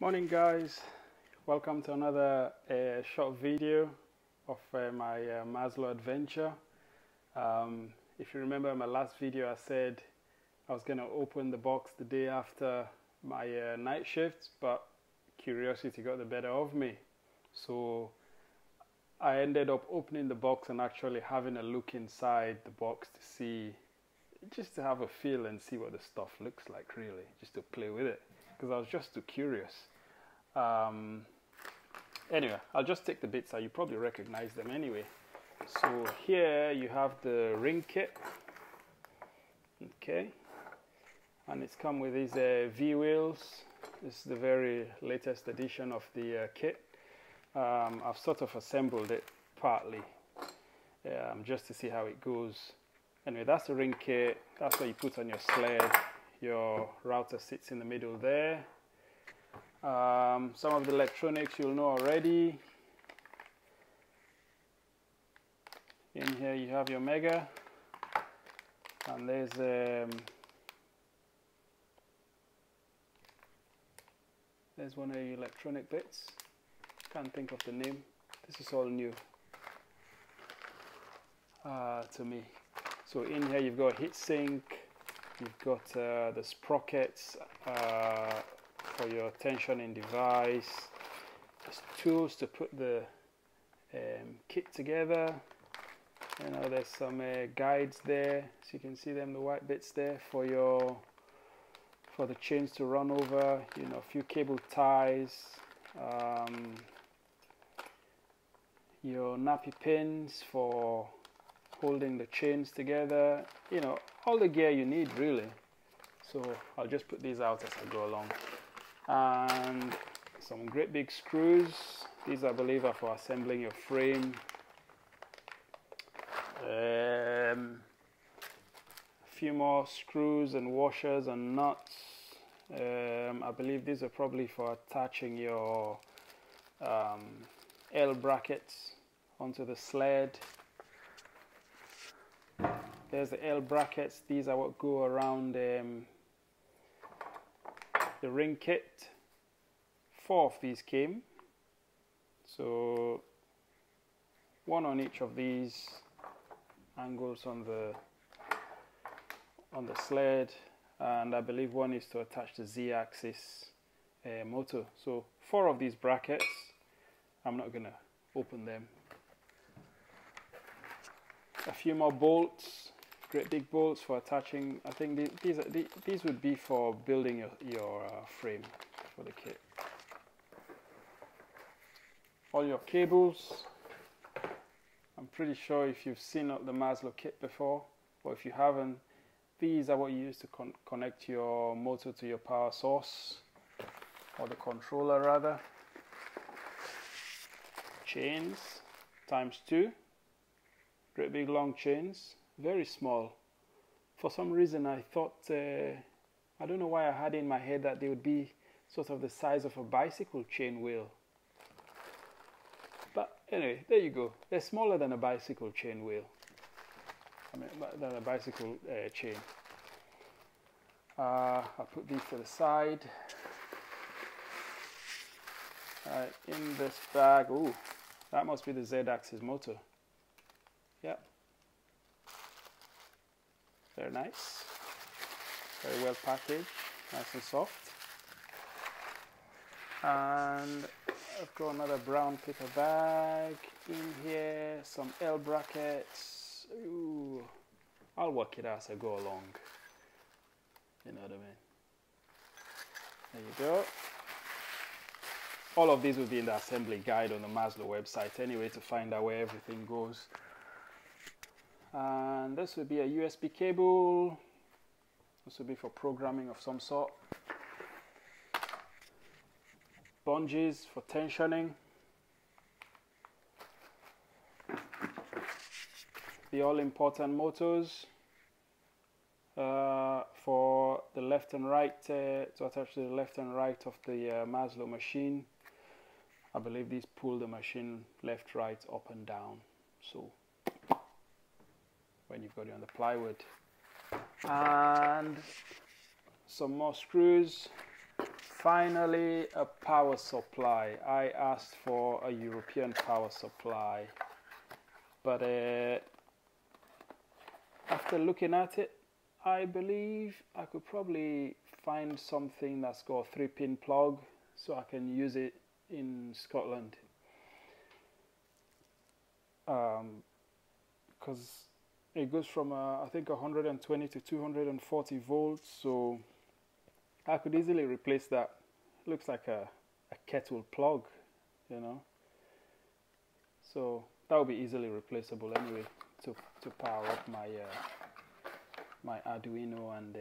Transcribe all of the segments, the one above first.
Morning guys, welcome to another short video of my Maslow adventure. If you remember my last video, I said I was going to open the box the day after my night shift, but curiosity got the better of me. So I ended up opening the box and actually having a look inside the box to see, just to have a feel and see what the stuff looks like, really, just to play with it, because I was just too curious. Anyway, I'll just take the bits out. You probably recognize them anyway. So here you have the ring kit, okay, and it's come with these V wheels. This is the very latest edition of the kit. I've sort of assembled it partly just to see how it goes. Anyway, that's the ring kit. That's what you put on your sled. Your router sits in the middle there. Some of the electronics you'll know already. In here you have your Mega, and there's one of your electronic bits. Can't think of the name. This is all new to me. So in here you've got a heat sink, you've got the sprockets for your tensioning device. There's tools to put the kit together. You know, there's some guides there, so you can see them, the white bits there for the chains to run over. You know, a few cable ties, your nappy pins for holding the chains together. You know, all the gear you need, really. So I'll just put these out as I go along. And some great big screws. These, I believe, are for assembling your frame. A few more screws and washers and nuts. I believe these are probably for attaching your L brackets onto the sled. There's the L brackets. These are what go around the ring kit. 4 of these came, so one on each of these angles on the sled, and I believe one is to attach the Z-axis motor. So 4 of these brackets. I'm not gonna open them. A few more bolts, great big bolts for attaching. I think these would be for building your frame for the kit. All your cables. I'm pretty sure if you've seen the Maslow kit before, or if you haven't, these are what you use to connect your motor to your power source, or the controller rather. Chains ×2. Great big long chains, very small. For some reason I thought, I don't know why I had in my head that they would be sort of the size of a bicycle chain wheel. But anyway, there you go. They're smaller than a bicycle chain wheel. I mean, than a bicycle chain. I'll put these to the side. In this bag, oh, that must be the Z-axis motor. Yeah, very nice, very well packaged, nice and soft. And I've got another brown paper bag in here, some L brackets. Ooh, I'll work it out as I go along, you know what I mean. There you go. All of these will be in the assembly guide on the Maslow website anyway, to find out where everything goes. And this would be a USB cable. This would be for programming of some sort. Bungees for tensioning. The all-important motors for the left and right, to attach to the left and right of the Maslow machine. I believe these pull the machine left, right, up and down. So when you've got it on the plywood. And some more screws Finally, a power supply. I asked for a European power supply, but after looking at it, I believe I could probably find something that's got a 3-pin plug so I can use it in Scotland. Because it goes from I think 120 to 240 volts, so I could easily replace that. It looks like a kettle plug, you know, so that would be easily replaceable anyway to power up my my Arduino and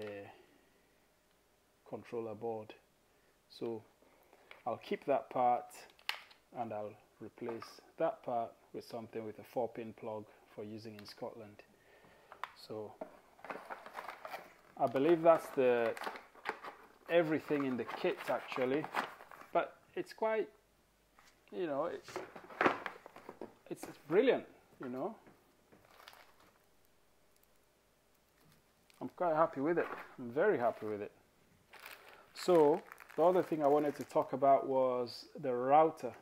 controller board. So I'll keep that part and I'll replace that part with something with a 4-pin plug for using in Scotland. So I believe that's everything in the kit actually, but it's quite, you know, it's brilliant, you know. I'm quite happy with it. I'm very happy with it. So the other thing I wanted to talk about was the router.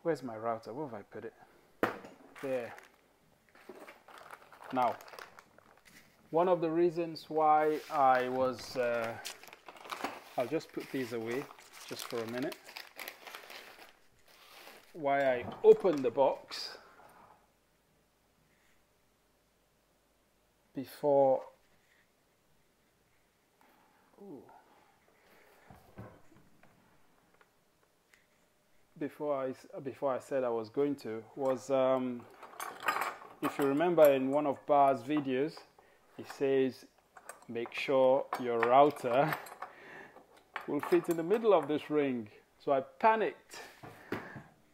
Where's my router? Where have I put it? There. Now, one of the reasons why I was, I'll just put these away just for a minute. Why I opened the box before, before I said I was going to was, if you remember in one of Bar's videos, he says make sure your router will fit in the middle of this ring. So I panicked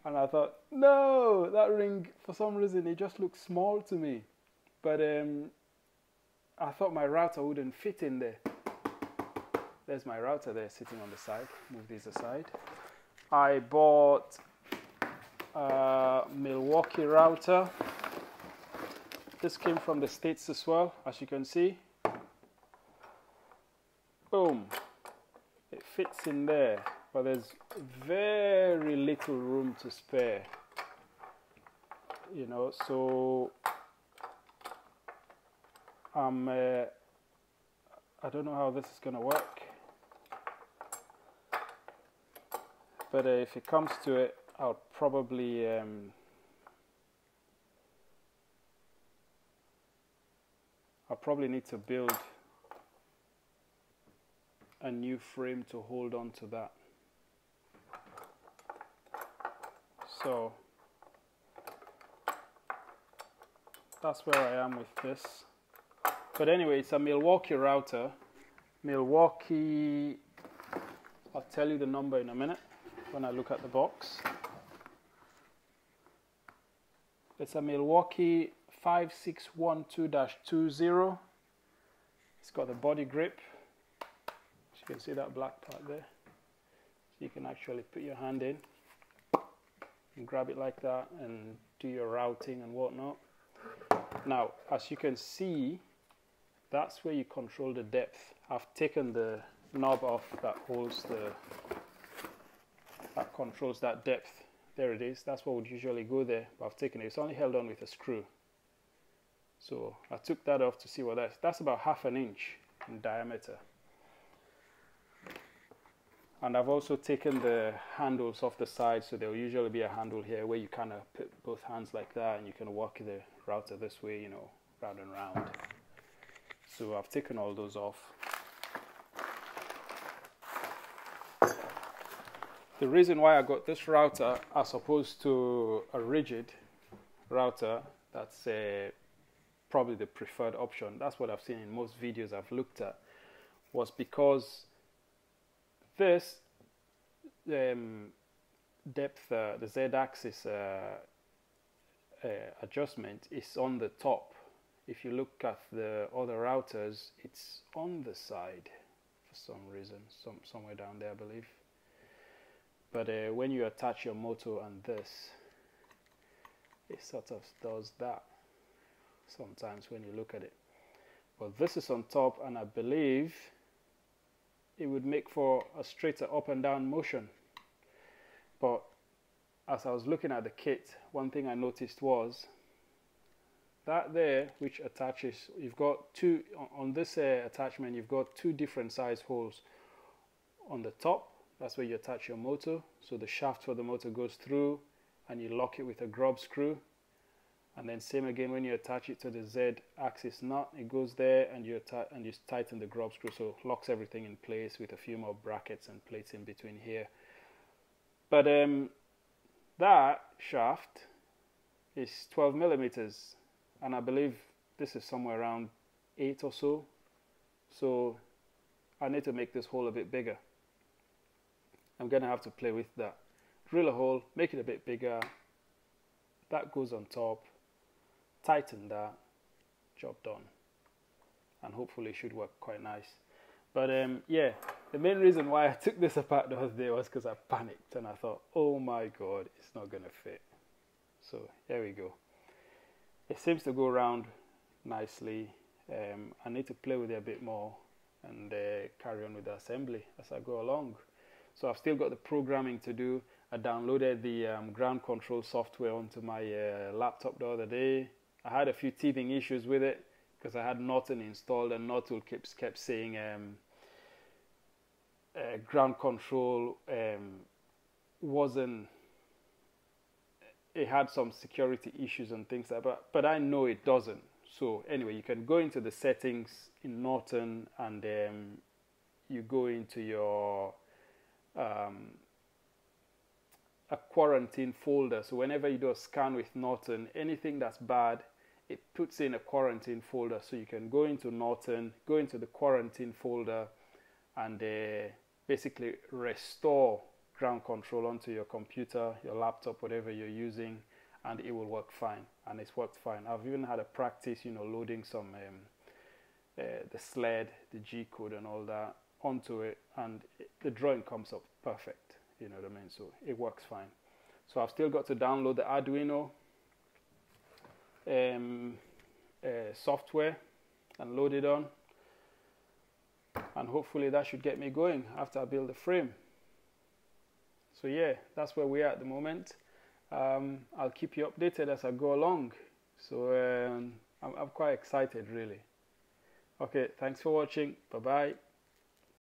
and I thought, no, that ring, for some reason it just looks small to me, but I thought my router wouldn't fit in there. There's my router there sitting on the side. Move these aside. I bought a Milwaukee router. This came from the States as well, as you can see. Boom. It fits in there, but there's very little room to spare. You know, so I don't know how this is going to work. But if it comes to it, I'll probably need to build a new frame to hold on to that. So that's where I am with this. But anyway, it's a Milwaukee router. Milwaukee, I'll tell you the number in a minute when I look at the box. It's a Milwaukee 5612-20. It's got the body grip. As you can see that black part there. So you can actually put your hand in and grab it like that and do your routing and whatnot. Now, as you can see, that's where you control the depth. I've taken the knob off that holds that controls that depth. There it is. That's what would usually go there, but I've taken it. It's only held on with a screw. So I took that off to see what that's about 1/2 inch in diameter. And I've also taken the handles off the side, so there will usually be a handle here where you kind of put both hands like that and you can walk the router this way, you know, round and round. So I've taken all those off. The reason why I got this router as opposed to a rigid router, that's probably the preferred option, that's what I've seen in most videos I've looked at, was because this depth, the Z-axis adjustment is on the top. If you look at the other routers, it's on the side for some reason, somewhere down there I believe. But when you attach your motor and this, it sort of does that sometimes when you look at it. But this is on top, and I believe it would make for a straighter up and down motion. But as I was looking at the kit, one thing I noticed was that there, which attaches, you've got two, on this attachment, you've got two different size holes. On the top, that's where you attach your motor, so the shaft for the motor goes through, and you lock it with a grub screw. And then same again when you attach it to the Z axis nut, it goes there, and you tighten the grub screw, so it locks everything in place with a few more brackets and plates in between here. But that shaft is 12 millimeters, and I believe this is somewhere around 8 or so. So I need to make this hole a bit bigger. I'm gonna have to play with that. Drill a hole, make it a bit bigger. That goes on top. Tighten that. Job done. And hopefully it should work quite nice. But yeah, the main reason why I took this apart the other day was because I panicked and I thought, oh my god, it's not gonna fit. So here we go. It seems to go around nicely. I need to play with it a bit more and carry on with the assembly as I go along. So I've still got the programming to do. I downloaded the ground control software onto my laptop the other day. I had a few teething issues with it because I had Norton installed, and Norton kept saying ground control wasn't, it had some security issues and things like that, but I know it doesn't. So anyway, you can go into the settings in Norton, and you go into your a quarantine folder. So whenever you do a scan with Norton, anything that's bad, it puts in a quarantine folder. So you can go into Norton, go into the quarantine folder, and basically restore ground control onto your computer, your laptop, whatever you're using, and it will work fine. And it's worked fine. I've even had a practice, you know, loading some the sled, the G code and all that onto it, and the drawing comes up perfect. You know what I mean? So it works fine. So I've still got to download the Arduino software and load it on, and hopefully that should get me going after I build the frame. So yeah, that's where we are at the moment. I'll keep you updated as I go along. So I'm quite excited, really. Okay, thanks for watching. Bye bye.